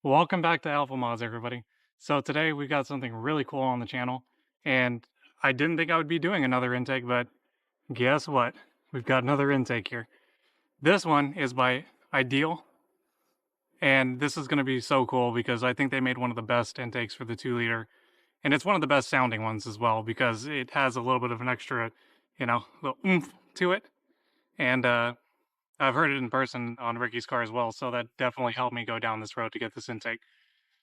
Welcome back to Alpha Mods, everybody. So today we got something really cool on the channel, and I didn't think I would be doing another intake, but guess what? We've got another intake here. This one is by Ideal, and this is going to be so cool because I think they made one of the best intakes for the 2-liter, and it's one of the best sounding ones as well because it has a little bit of an extra, little oomph to it, and I've heard it in person on Ricky's car as well, so that definitely helped me go down this road to get this intake.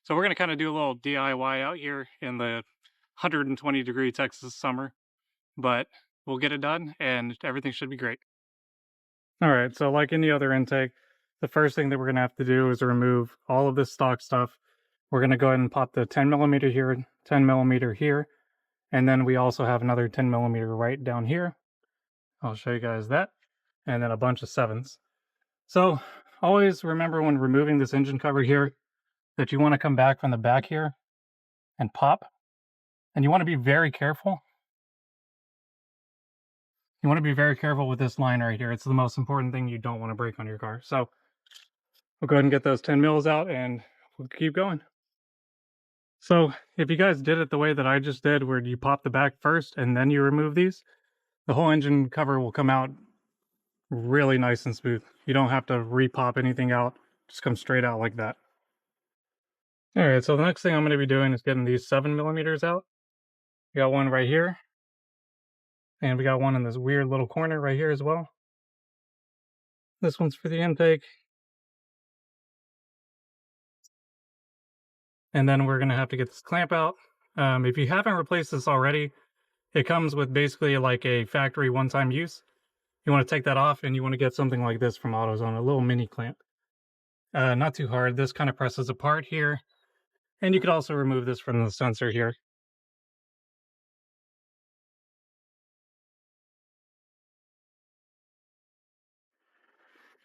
So we're going to kind of do a little DIY out here in the 120-degree Texas summer, but we'll get it done and everything should be great. All right, so like any other intake, the first thing that we're going to have to do is remove all of this stock stuff. We're going to go ahead and pop the 10 millimeter here, 10 millimeter here, and then we also have another 10 millimeter right down here. I'll show you guys that, and then a bunch of 7s. So always remember when removing this engine cover here that you want to come back from the back here and pop. And you want to be very careful. You want to be very careful with this line right here. It's the most important thing you don't want to break on your car. So we'll go ahead and get those 10 mils out and we'll keep going. So if you guys did it the way that I just did, where you pop the back first and then you remove these, the whole engine cover will come out really nice and smooth. You don't have to re-pop anything out. Just come straight out like that. All right, so the next thing I'm going to be doing is getting these 7 millimeters out. We got one right here. And we got one in this weird little corner right here as well. This one's for the intake. And then we're going to have to get this clamp out. If you haven't replaced this already, it comes with basically like a factory one-time use. You want to take that off and you want to get something like this from AutoZone, a little mini clamp. Not too hard. This kind of presses apart here. And you could also remove this from the sensor here.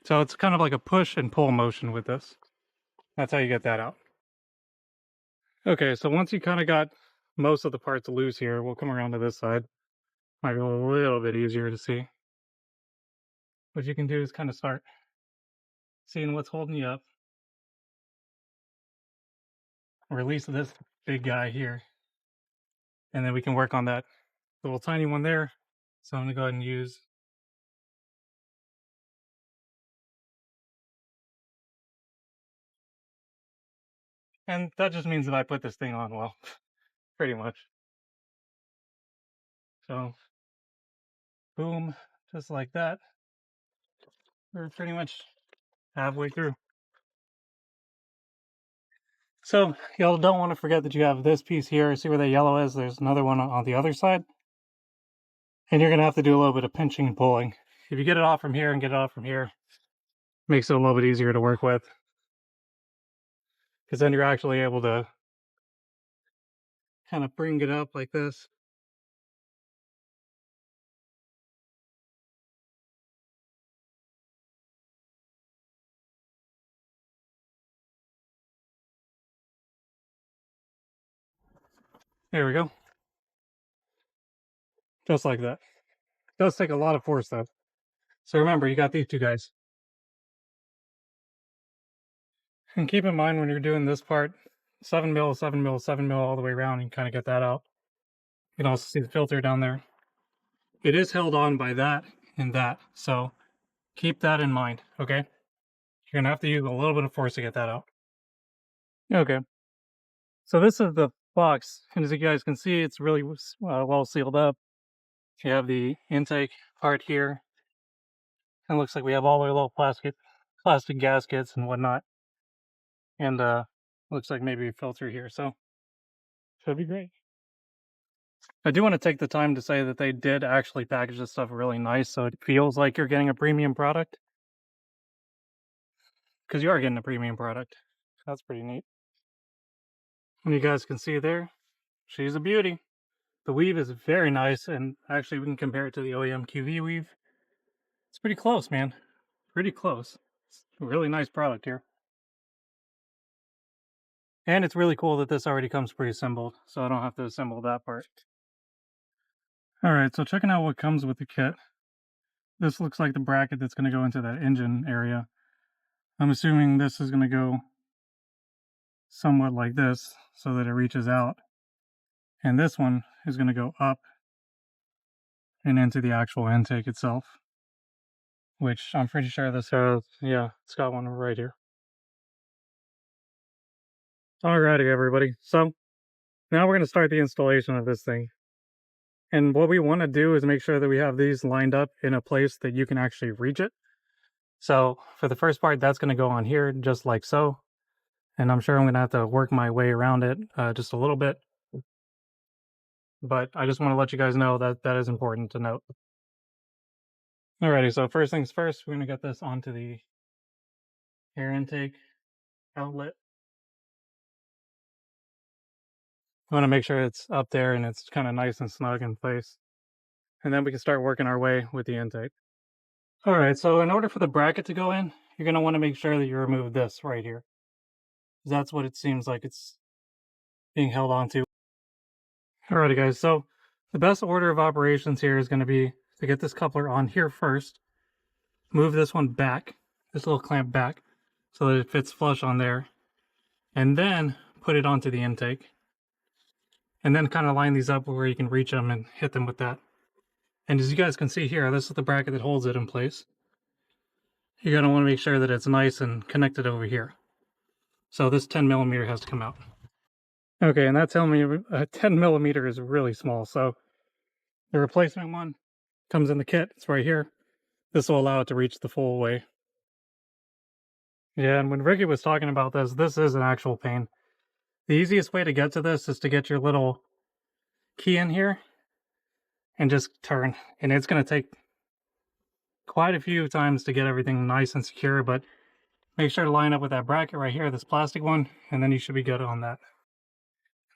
So it's kind of like a push and pull motion with this. That's how you get that out. Okay, so once you kind of got most of the parts loose here, we'll come around to this side. Might be a little bit easier to see. What you can do is kind of start seeing what's holding you up. Release this big guy here. And then we can work on that little tiny one there. So I'm going to go ahead and use and that just means that I put this thing on well, pretty much. So, boom, just like that. We're pretty much halfway through. So, y'all don't want to forget that you have this piece here. See where the yellow is? There's another one on the other side. And you're going to have to do a little bit of pinching and pulling. If you get it off from here and get it off from here, makes it a little bit easier to work with. Because then you're actually able to kind of bring it up like this. There we go. Just like that. It does take a lot of force though. So remember, you got these two guys. And keep in mind when you're doing this part, 7 mil, 7 mil, 7 mil all the way around, and kind of get that out. You can also see the filter down there. It is held on by that and that, so keep that in mind, okay? You're gonna have to use a little bit of force to get that out. Okay. So this is the box, and as you guys can see, it's really well sealed up. You have the intake part here. And it looks like we have all the little plastic gaskets and whatnot. And looks like maybe a filter here, so should be great. I do want to take the time to say that they did actually package this stuff really nice, so it feels like you're getting a premium product. Because you are getting a premium product. That's pretty neat. And you guys can see there, she's a beauty. The weave is very nice, and actually we can compare it to the OEM QV weave. It's pretty close, man. Pretty close. It's a really nice product here. And it's really cool that this already comes pre-assembled, so I don't have to assemble that part. Alright, so checking out what comes with the kit. This looks like the bracket that's going to go into that engine area. I'm assuming this is going to go somewhat like this so that it reaches out. And this one is going to go up and into the actual intake itself, which I'm pretty sure this has, yeah, it's got one right here. Alrighty, everybody. So now we're going to start the installation of this thing. And what we want to do is make sure that we have these lined up in a place that you can actually reach it. So for the first part, that's going to go on here just like so. And I'm sure I'm going to have to work my way around it just a little bit. But I just want to let you guys know that that is important to note. Alrighty, so first things first, we're going to get this onto the air intake outlet. I want to make sure it's up there and it's kind of nice and snug in place. And then we can start working our way with the intake. Alright, so in order for the bracket to go in, you're going to want to make sure that you remove this right here. That's what it seems like it's being held onto. Alrighty guys, so the best order of operations here is going to be to get this coupler on here first, move this one back, this little clamp back, so that it fits flush on there, and then put it onto the intake. And then kind of line these up where you can reach them and hit them with that. And as you guys can see here, this is the bracket that holds it in place. You're going to want to make sure that it's nice and connected over here. So this 10mm has to come out. Okay, and that 10mm is really small, so the replacement one comes in the kit. It's right here. This will allow it to reach the full way. Yeah, and when Ricky was talking about this, this is an actual pain. The easiest way to get to this is to get your little key in here and just turn. And it's going to take quite a few times to get everything nice and secure, but make sure to line up with that bracket right here, this plastic one, and then you should be good on that.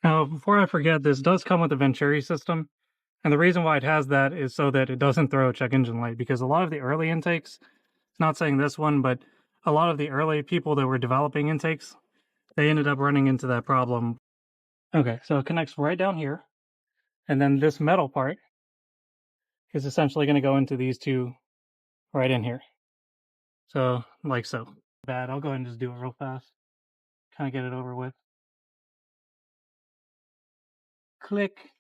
Now, before I forget, this does come with a Venturi system, and the reason why it has that is so that it doesn't throw a check engine light, because a lot of the early intakes, not saying this one, but a lot of the early people that were developing intakes, they ended up running into that problem. Okay, so it connects right down here, and then this metal part is essentially going to go into these two right in here. So, like so. Bad, I'll go ahead and just do it real fast. Kind of get it over with. Click.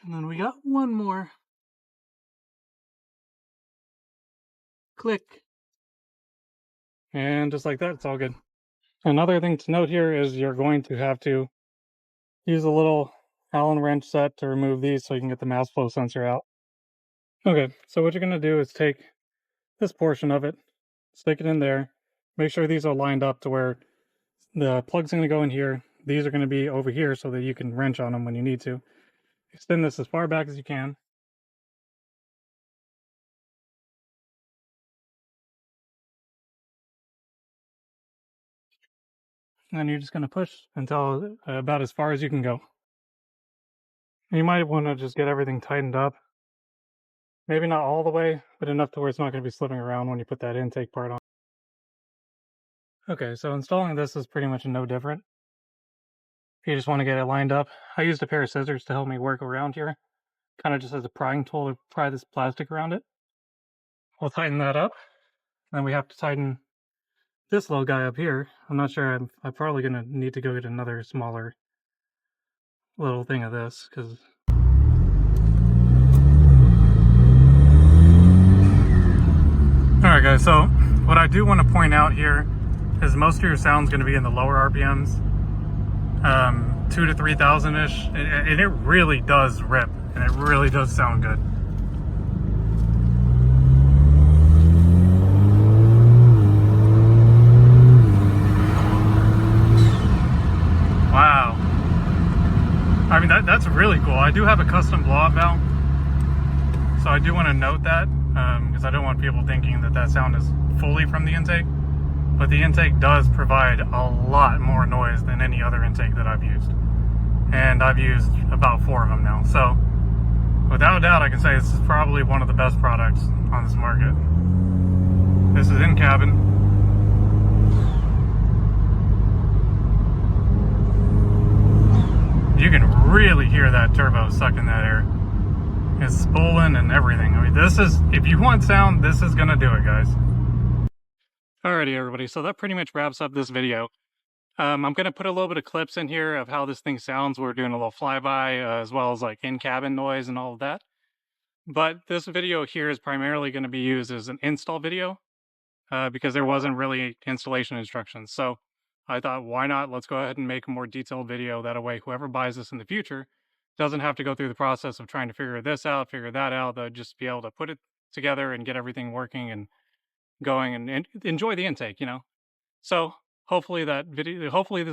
And then we got one more. Click. And just like that, it's all good. Another thing to note here is you're going to have to use a little Allen wrench set to remove these so you can get the mass flow sensor out. Okay, so what you're going to do is take this portion of it, stick it in there, make sure these are lined up to where the plug's going to go in here. These are going to be over here so that you can wrench on them when you need to. Extend this as far back as you can. And then you're just going to push until about as far as you can go. You might want to just get everything tightened up. Maybe not all the way, but enough to where it's not going to be slipping around when you put that intake part on. Okay, so installing this is pretty much no different. If you just want to get it lined up, I used a pair of scissors to help me work around here. Kind of just as a prying tool to pry this plastic around it. We'll tighten that up. Then we have to tighten this little guy up here. I'm not sure, I'm probably going to need to go get another smaller little thing of this, because alright guys, so what I do want to point out here is most of your sound's going to be in the lower RPMs, 2 to 3,000-ish, and it really does rip, and it really does sound good. Wow. I mean, that's really cool. I do have a custom blow-off valve, so I do want to note that, because I don't want people thinking that that sound is fully from the intake. But the intake does provide a lot more noise than any other intake that I've used. And I've used about 4 of them now. So, without a doubt, I can say this is probably one of the best products on this market. This is in cabin. You can really hear that turbo sucking that air. It's spooling and everything. I mean, this is, if you want sound, this is gonna do it, guys. Alrighty, everybody. So that pretty much wraps up this video. I'm going to put a little bit of clips in here of how this thing sounds. We're doing a little flyby, as well as like in-cabin noise and all of that. But this video here is primarily going to be used as an install video because there wasn't really installation instructions. So I thought, why not? Let's go ahead and make a more detailed video. That way, whoever buys this in the future doesn't have to go through the process of trying to figure this out, figure that out. They'll just be able to put it together and get everything working and going and enjoy the intake, So hopefully this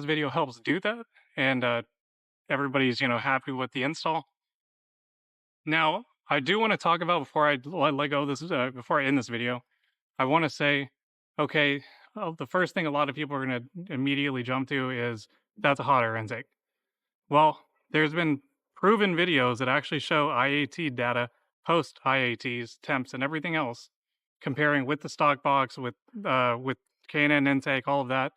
video helps do that, and everybody's happy with the install. Now, I do want to talk about before I let go of this before I end this video. I want to say, okay, the first thing a lot of people are going to immediately jump to is that's a hot air intake. Well, there's been proven videos that actually show IAT data, post IATs, temps, and everything else, comparing with the stock box, with K&N intake, all of that.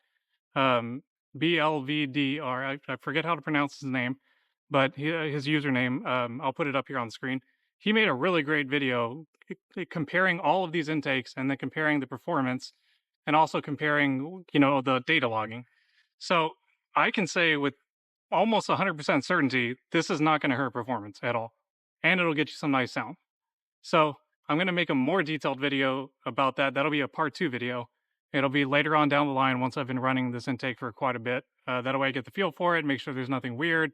BLVDR, I forget how to pronounce his name, but his username, I'll put it up here on the screen. He made a really great video comparing all of these intakes and then comparing the performance and also comparing, the data logging. So I can say with almost 100% certainty, this is not going to hurt performance at all. And it'll get you some nice sound. So I'm going to make a more detailed video about that. That'll be a part 2 video. It'll be later on down the line once I've been running this intake for quite a bit. That way I get the feel for it, make sure there's nothing weird.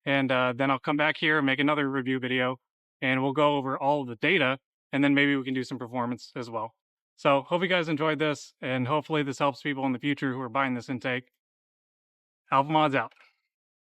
And then I'll come back here and make another review video, and we'll go over all of the data, and then maybe we can do some performance as well. So hope you guys enjoyed this, and hopefully this helps people in the future who are buying this intake. Alpha Mods out.